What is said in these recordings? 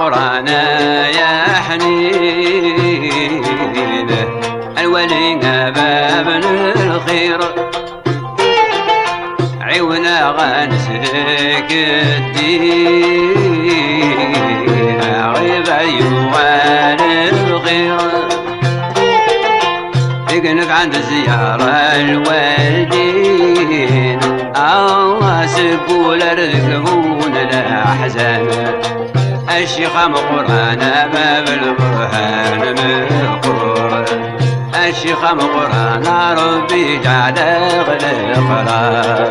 قرآن يا حنين الولي باب الخير عيونا غنسلك الدين غيب أيوان الغير يقنك عند زيارة الوالدين الله سبول ركبون الأحزان الشيخ قرآن باب البرهان مذكور الشيخ قرآن ربي جعل القرآن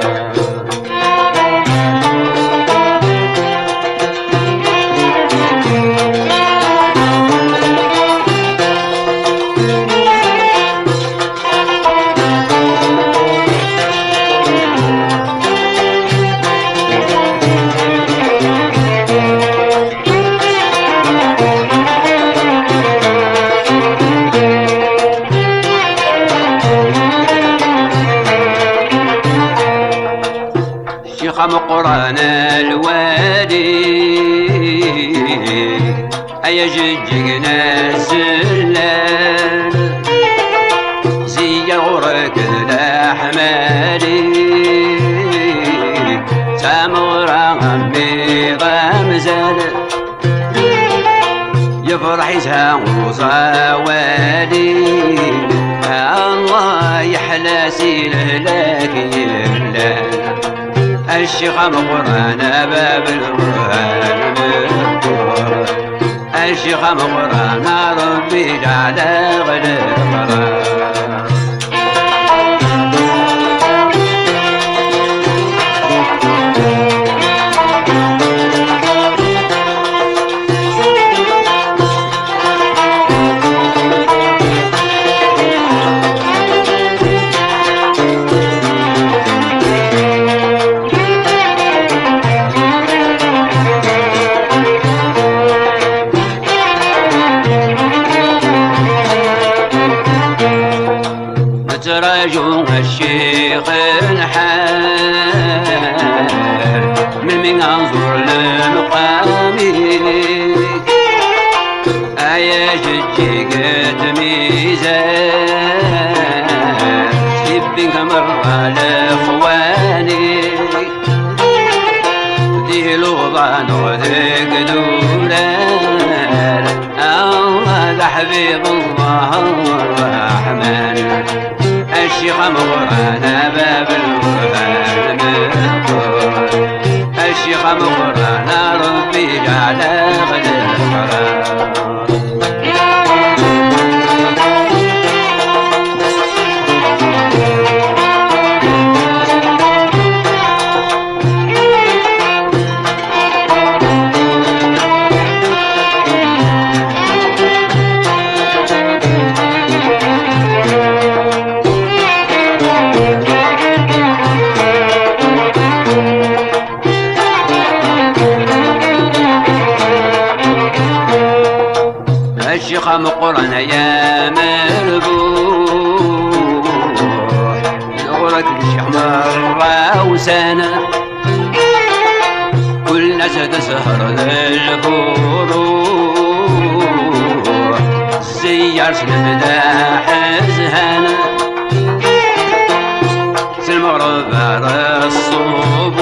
خم قرآن الوادي أي ججقنا السلال زي غرك الأحمالي سامغرا غمي غمزال يفرح يسهى صوالي الله يحلى سيله لك يهلال الشيخ قرآن باب القرآن مذكور الشيخ قرآن ربي جعل القرآن تراجع الشيخ الحال من انظر لمقامي ايا جدي قد ميزان سيبك مرة لاخواني دي لوضان وذيك دولان الله حبيب الله الرحمن الشيخ قرآن باب القرآن مذكور الشيخ قرآن ربي جعل القرآن الشيخ قرآن يا مربوح نورك الشيخ مرة وسنة كل ناس تسهر للفروح زيار سنمداح زهانة المغرب على الصبوح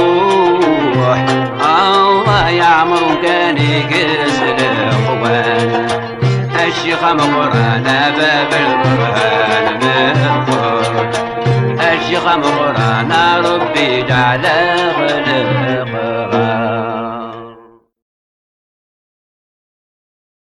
الله يعمر كان يكسر الاخوان الشيخ قرآن باب القرآن مذكور الشيخ قرآن ربي جعل القرآن